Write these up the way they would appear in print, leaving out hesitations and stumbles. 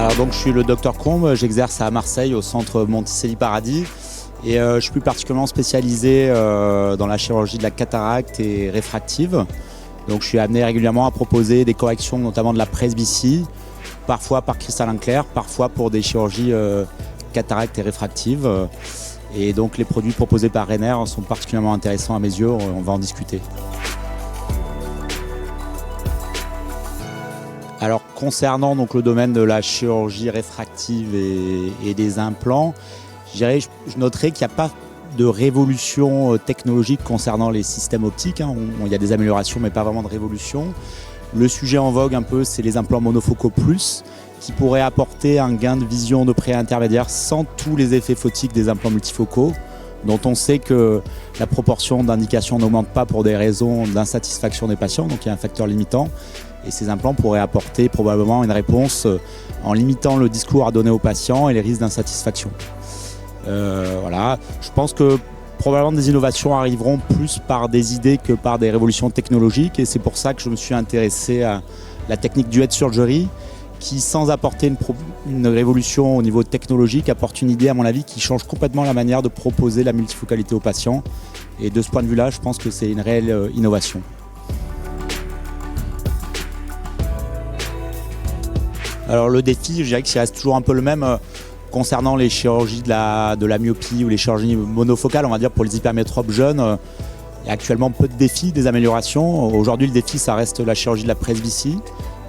Alors donc je suis le docteur Combe, j'exerce à Marseille au centre Monticelli Paradis et je suis plus particulièrement spécialisé dans la chirurgie de la cataracte et réfractive. Donc je suis amené régulièrement à proposer des corrections notamment de la presbytie, parfois par cristallin clair, parfois pour des chirurgies cataracte et réfractive. Et donc les produits proposés par Rainer sont particulièrement intéressants à mes yeux, on va en discuter. Alors concernant donc le domaine de la chirurgie réfractive et des implants, je noterais qu'il n'y a pas de révolution technologique concernant les systèmes optiques. Il y a des améliorations mais pas vraiment de révolution. Le sujet en vogue un peu, c'est les implants monofocaux plus qui pourraient apporter un gain de vision de près intermédiaire sans tous les effets photiques des implants multifocaux, dont on sait que la proportion d'indications n'augmente pas pour des raisons d'insatisfaction des patients, donc il y a un facteur limitant. Et ces implants pourraient apporter probablement une réponse en limitant le discours à donner aux patients et les risques d'insatisfaction. Voilà. Je pense que probablement des innovations arriveront plus par des idées que par des révolutions technologiques. Et c'est pour ça que je me suis intéressé à la technique duet surgery, qui, sans apporter une révolution au niveau technologique, apporte une idée, à mon avis, qui change complètement la manière de proposer la multifocalité aux patients. Et de ce point de vue-là, je pense que c'est une réelle innovation. Alors le défi, je dirais qu'il reste toujours un peu le même concernant les chirurgies de la myopie ou les chirurgies monofocales, on va dire pour les hypermétropes jeunes. Il y a actuellement peu de défis, des améliorations. Aujourd'hui, le défi, ça reste la chirurgie de la presbytie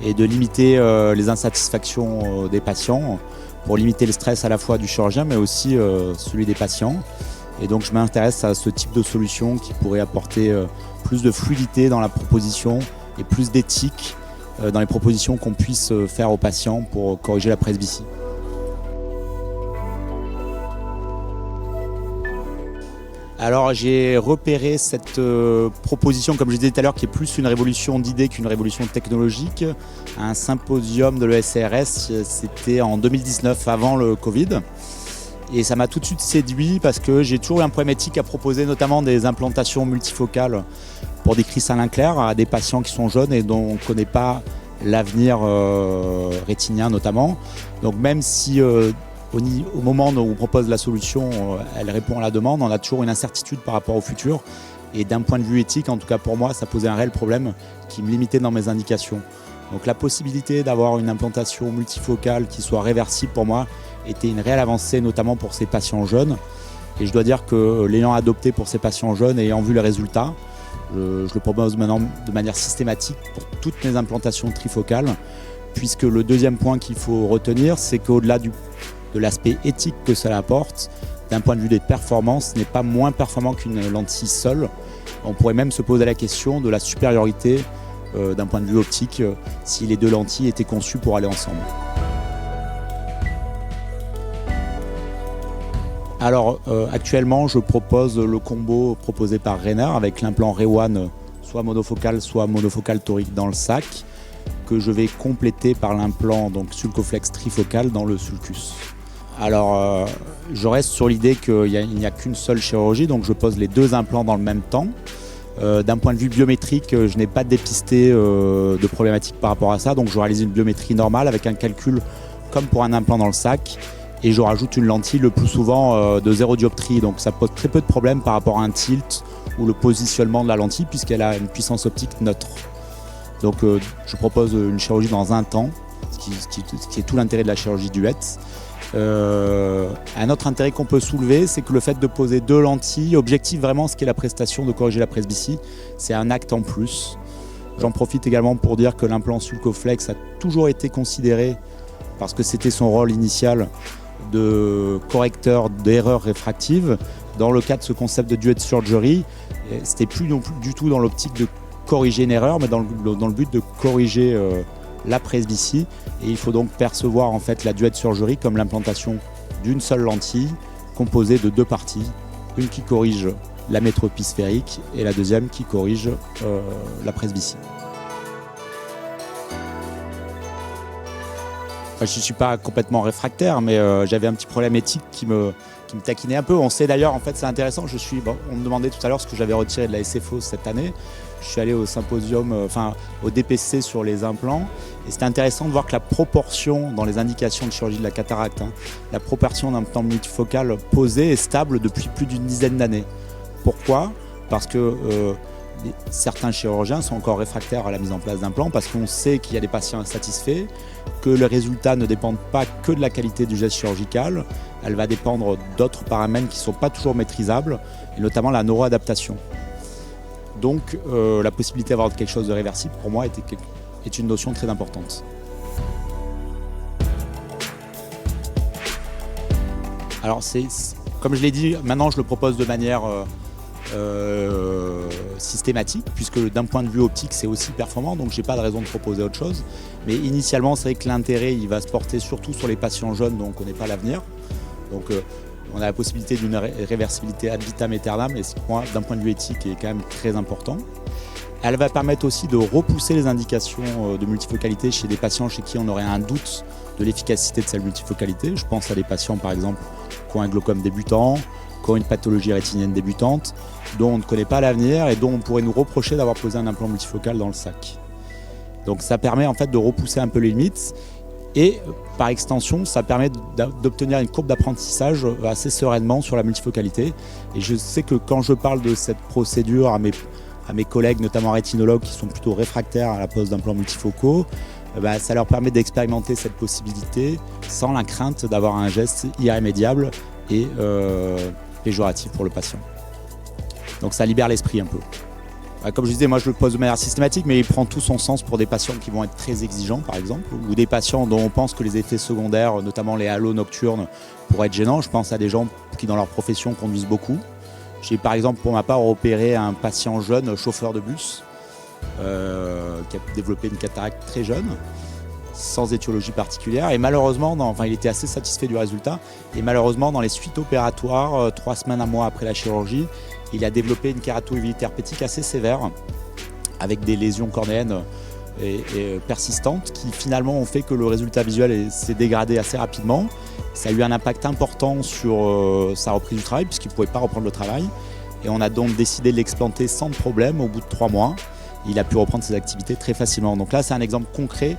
et de limiter les insatisfactions des patients pour limiter le stress à la fois du chirurgien mais aussi celui des patients. Et donc je m'intéresse à ce type de solution qui pourrait apporter plus de fluidité dans la proposition et plus d'éthique dans les propositions qu'on puisse faire aux patients pour corriger la presbytie. Alors j'ai repéré cette proposition, comme je disais tout à l'heure, qui est plus une révolution d'idées qu'une révolution technologique. Un symposium de l'ESCRS, c'était en 2019, avant le Covid. Et ça m'a tout de suite séduit parce que j'ai toujours eu un problème éthique à proposer, notamment des implantations multifocales pour des cristallins clairs à des patients qui sont jeunes et dont on ne connaît pas l'avenir rétinien notamment. Donc même si au moment où on propose la solution, elle répond à la demande, on a toujours une incertitude par rapport au futur. Et d'un point de vue éthique, en tout cas pour moi, ça posait un réel problème qui me limitait dans mes indications. Donc la possibilité d'avoir une implantation multifocale qui soit réversible pour moi était une réelle avancée, notamment pour ces patients jeunes. Et je dois dire que l'ayant adopté pour ces patients jeunes et ayant vu les résultats, je le propose maintenant de manière systématique pour toutes mes implantations trifocales, puisque le deuxième point qu'il faut retenir, c'est qu'au-delà de l'aspect éthique que cela apporte, d'un point de vue des performances, ce n'est pas moins performant qu'une lentille seule. On pourrait même se poser la question de la supériorité d'un point de vue optique si les deux lentilles étaient conçues pour aller ensemble. Alors actuellement, je propose le combo proposé par Rainer avec l'implant Rewan, soit monofocal torique dans le sac, que je vais compléter par l'implant Sulcoflex trifocal dans le sulcus. Alors je reste sur l'idée qu'il n'y a qu'une seule chirurgie, donc je pose les deux implants dans le même temps. D'un point de vue biométrique, je n'ai pas dépisté de problématiques par rapport à ça, donc je réalise une biométrie normale avec un calcul comme pour un implant dans le sac. Et je rajoute une lentille le plus souvent de 0 dioptrie, donc ça pose très peu de problèmes par rapport à un tilt ou le positionnement de la lentille puisqu'elle a une puissance optique neutre. Donc je propose une chirurgie dans un temps, ce qui est tout l'intérêt de la chirurgie duet. Un autre intérêt qu'on peut soulever, c'est que le fait de poser deux lentilles objective vraiment ce qu'est la prestation de corriger la presbytie, c'est un acte en plus. J'en profite également pour dire que l'implant Sulcoflex a toujours été considéré, parce que c'était son rôle initial, de correcteur d'erreurs réfractives. Dans le cas de ce concept de duet surgery, c'était plus non plus du tout dans l'optique de corriger une erreur, mais dans le but de corriger la presbytie. Et il faut donc percevoir en fait la duet surgery comme l'implantation d'une seule lentille composée de deux parties, une qui corrige la métropie sphérique et la deuxième qui corrige la presbytie. Je ne suis pas complètement réfractaire, mais j'avais un petit problème éthique qui me me taquinait un peu. On sait d'ailleurs, en fait c'est intéressant, on me demandait tout à l'heure ce que j'avais retiré de la SFO cette année. Je suis allé au symposium, au DPC sur les implants, et c'était intéressant de voir que la proportion dans les indications de chirurgie de la cataracte, la proportion d'implant multifocal posé est stable depuis plus d'une dizaine d'années. Pourquoi ? Parce que certains chirurgiens sont encore réfractaires à la mise en place d'implants, parce qu'on sait qu'il y a des patients insatisfaits, que les résultats ne dépendent pas que de la qualité du geste chirurgical, elle va dépendre d'autres paramètres qui ne sont pas toujours maîtrisables, et notamment la neuroadaptation. Donc la possibilité d'avoir quelque chose de réversible, pour moi, est une notion très importante. Alors, comme je l'ai dit, maintenant je le propose de manière systématique, puisque d'un point de vue optique, c'est aussi performant, donc je n'ai pas de raison de proposer autre chose. Mais initialement, c'est vrai que l'intérêt, il va se porter surtout sur les patients jeunes dont on ne connaît pas l'avenir. Donc, on a la possibilité d'une réversibilité ad vitam aeternam, et c'est pour moi, d'un point de vue éthique, est quand même très important. Elle va permettre aussi de repousser les indications de multifocalité chez des patients chez qui on aurait un doute de l'efficacité de cette multifocalité. Je pense à des patients, par exemple, qui ont un glaucome débutant, qui ont une pathologie rétinienne débutante, dont on ne connaît pas l'avenir et dont on pourrait nous reprocher d'avoir posé un implant multifocal dans le sac. Donc ça permet en fait de repousser un peu les limites. Et par extension, ça permet d'obtenir une courbe d'apprentissage assez sereinement sur la multifocalité. Et je sais que quand je parle de cette procédure à mes collègues, notamment rétinologues, qui sont plutôt réfractaires à la pose d'implants multifocaux, ça leur permet d'expérimenter cette possibilité sans la crainte d'avoir un geste irrémédiable et péjoratif pour le patient. Donc ça libère l'esprit un peu. Comme je disais, moi je le pose de manière systématique, mais il prend tout son sens pour des patients qui vont être très exigeants, par exemple, ou des patients dont on pense que les effets secondaires, notamment les halos nocturnes, pourraient être gênants. Je pense à des gens qui, dans leur profession, conduisent beaucoup. J'ai par exemple, pour ma part, opéré un patient jeune, chauffeur de bus, qui a développé une cataracte très jeune, sans étiologie particulière. Et malheureusement, il était assez satisfait du résultat. Et malheureusement, dans les suites opératoires, 3 semaines, 1 mois après la chirurgie, il a développé une kératoévite herpétique assez sévère, avec des lésions cornéennes et persistantes, qui finalement ont fait que le résultat visuel s'est dégradé assez rapidement. Ça a eu un impact important sur sa reprise du travail, puisqu'il ne pouvait pas reprendre le travail. Et on a donc décidé de l'explanter sans problème au bout de 3 mois. Il a pu reprendre ses activités très facilement. Donc là, c'est un exemple concret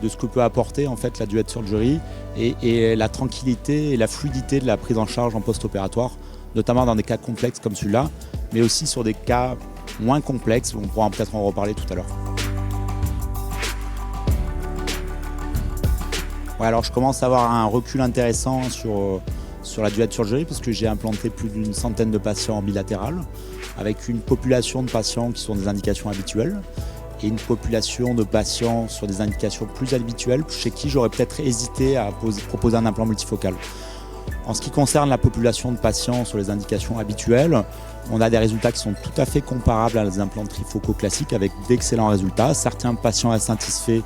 de ce que peut apporter en fait la duet surgery et la tranquillité et la fluidité de la prise en charge en post-opératoire, notamment dans des cas complexes comme celui-là, mais aussi sur des cas moins complexes, on pourra peut-être en reparler tout à l'heure. Ouais, alors je commence à avoir un recul intéressant sur la duet surgery, parce que j'ai implanté plus d'une centaine de patients en bilatéral, avec une population de patients qui sont des indications habituelles, et une population de patients sur des indications plus habituelles, chez qui j'aurais peut-être hésité à proposer un implant multifocal. En ce qui concerne la population de patients sur les indications habituelles, on a des résultats qui sont tout à fait comparables à les implants trifocaux classiques, avec d'excellents résultats. Certains patients insatisfaits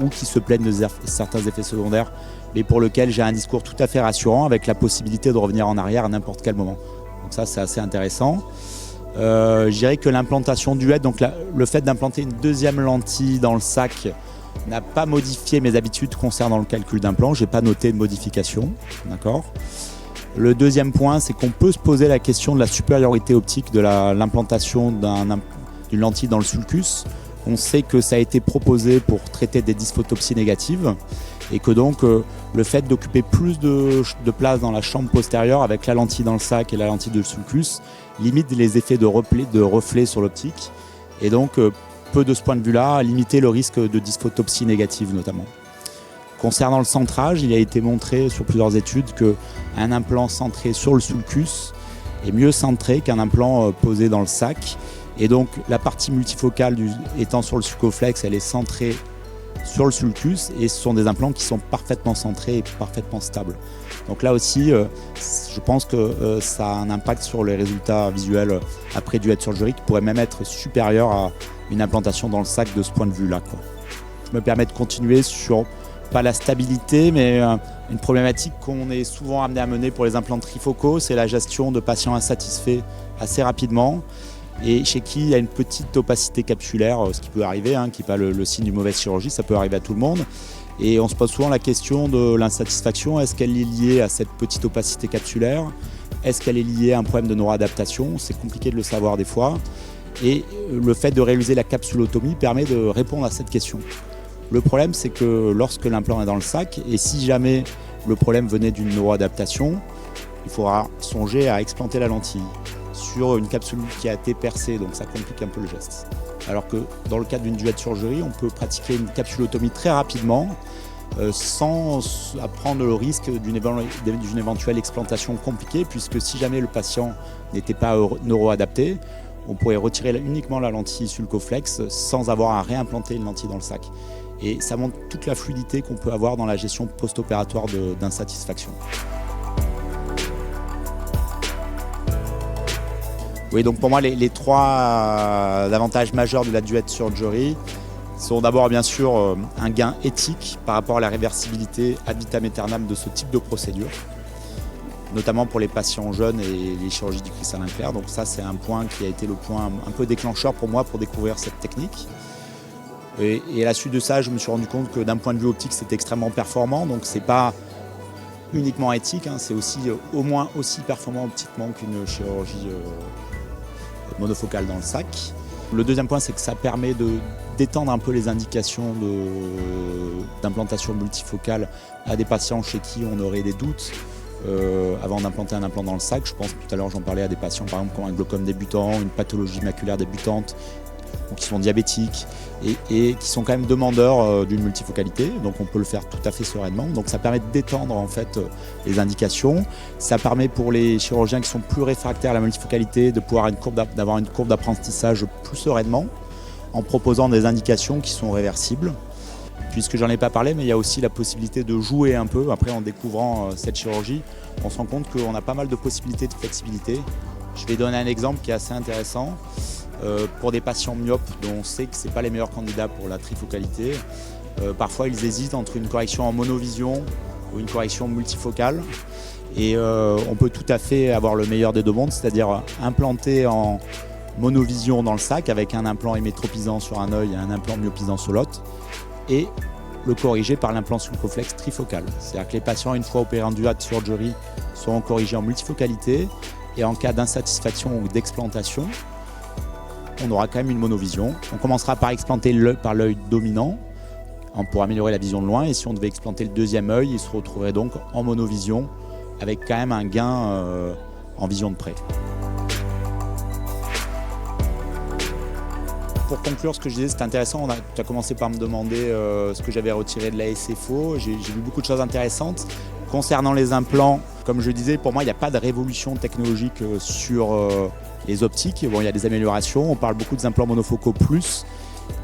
ou qui se plaignent de certains effets secondaires, mais pour lesquels j'ai un discours tout à fait rassurant, avec la possibilité de revenir en arrière à n'importe quel moment. Donc ça, c'est assez intéressant. Je dirais que l'implantation duet, donc le fait d'implanter une deuxième lentille dans le sac, n'a pas modifié mes habitudes concernant le calcul d'implant. Je n'ai pas noté de modification. D'accord. Le deuxième point, c'est qu'on peut se poser la question de la supériorité optique de l'implantation d'une lentille dans le sulcus. On sait que ça a été proposé pour traiter des dysphotopsies négatives, et que donc le fait d'occuper plus de place dans la chambre postérieure avec la lentille dans le sac et la lentille de sulcus limite les effets de reflet sur l'optique, et donc peut de ce point de vue-là limiter le risque de dysphotopsie négative notamment. Concernant le centrage, il a été montré sur plusieurs études qu'un implant centré sur le sulcus est mieux centré qu'un implant posé dans le sac, et donc la partie multifocale étant sur le sulcoflex, elle est centrée sur le sulcus, et ce sont des implants qui sont parfaitement centrés et parfaitement stables. Donc là aussi, je pense que ça a un impact sur les résultats visuels après duet surgery, qui pourrait même être supérieur à une implantation dans le sac de ce point de vue-là. Je me permets de continuer sur, pas la stabilité, mais une problématique qu'on est souvent amené à mener pour les implants trifocaux, c'est la gestion de patients insatisfaits assez rapidement, et chez qui il y a une petite opacité capsulaire, ce qui peut arriver, qui n'est pas le signe d'une mauvaise chirurgie, ça peut arriver à tout le monde. Et on se pose souvent la question de l'insatisfaction. Est-ce qu'elle est liée à cette petite opacité capsulaire? Est-ce qu'elle est liée à un problème de neuroadaptation? C'est compliqué de le savoir des fois. Et le fait de réaliser la capsulotomie permet de répondre à cette question. Le problème, c'est que lorsque l'implant est dans le sac, et si jamais le problème venait d'une neuroadaptation, il faudra songer à explanter la lentille sur une capsule qui a été percée, donc ça complique un peu le geste. Alors que dans le cadre d'une duette surgerie, on peut pratiquer une capsulotomie très rapidement sans prendre le risque d'une éventuelle explantation compliquée, puisque si jamais le patient n'était pas neuroadapté, on pourrait retirer uniquement la lentille Sulcoflex sans avoir à réimplanter une lentille dans le sac. Et ça montre toute la fluidité qu'on peut avoir dans la gestion post-opératoire d'insatisfaction. Oui, donc pour moi, les trois avantages majeurs de la duette surgery sont d'abord bien sûr un gain éthique par rapport à la réversibilité ad vitam aeternam de ce type de procédure, notamment pour les patients jeunes et les chirurgies du cristallin clair. Donc ça, c'est un point qui a été le point un peu déclencheur pour moi pour découvrir cette technique. Et à la suite de ça, je me suis rendu compte que d'un point de vue optique, c'était extrêmement performant. Donc c'est pas uniquement éthique, c'est aussi au moins aussi performant optiquement qu'une chirurgie monofocale dans le sac. Le deuxième point, c'est que ça permet d'étendre un peu les indications d'implantation multifocale à des patients chez qui on aurait des doutes avant d'implanter un implant dans le sac. Je pense tout à l'heure, j'en parlais à des patients par exemple qui ont un glaucome débutant, une pathologie maculaire débutante, ou qui sont diabétiques et qui sont quand même demandeurs d'une multifocalité. Donc on peut le faire tout à fait sereinement. Donc ça permet d'étendre en fait les indications. Ça permet pour les chirurgiens qui sont plus réfractaires à la multifocalité de pouvoir d'avoir une courbe d'apprentissage plus sereinement en proposant des indications qui sont réversibles. Puisque j'en ai pas parlé, mais il y a aussi la possibilité de jouer un peu. Après, en découvrant cette chirurgie, on se rend compte qu'on a pas mal de possibilités de flexibilité. Je vais donner un exemple qui est assez intéressant. Pour des patients myopes dont on sait que ce n'est pas les meilleurs candidats pour la trifocalité, parfois ils hésitent entre une correction en monovision ou une correction multifocale. Et on peut tout à fait avoir le meilleur des deux mondes, c'est-à-dire implanter en monovision dans le sac avec un implant hémétropisant sur un œil et un implant myopisant sur l'autre, et le corriger par l'implant Sulcoflex trifocal. C'est-à-dire que les patients, une fois opérés en duette surgery, seront corrigés en multifocalité, et en cas d'insatisfaction ou d'explantation, on aura quand même une monovision. On commencera par explanter par l'œil dominant pour améliorer la vision de loin, et si on devait explanter le deuxième œil, il se retrouverait donc en monovision avec quand même un gain en vision de près. Pour conclure, ce que je disais, c'est intéressant. Tu as commencé par me demander ce que j'avais retiré de la SFO. J'ai vu beaucoup de choses intéressantes. Concernant les implants, comme je disais, pour moi, il n'y a pas de révolution technologique sur les optiques. Bon, il y a des améliorations. On parle beaucoup des implants monofocaux plus.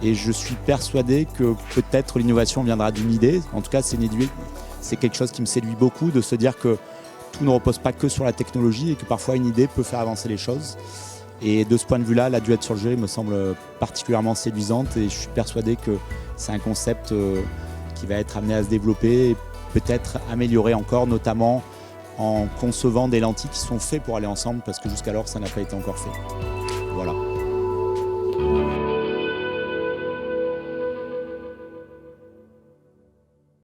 Et je suis persuadé que peut-être l'innovation viendra d'une idée. En tout cas, c'est quelque chose qui me séduit beaucoup, de se dire que tout ne repose pas que sur la technologie et que parfois une idée peut faire avancer les choses. Et de ce point de vue-là, la duette surgery me semble particulièrement séduisante, et je suis persuadé que c'est un concept qui va être amené à se développer et peut-être amélioré encore, notamment en concevant des lentilles qui sont faites pour aller ensemble, parce que jusqu'alors ça n'a pas été encore fait. Voilà.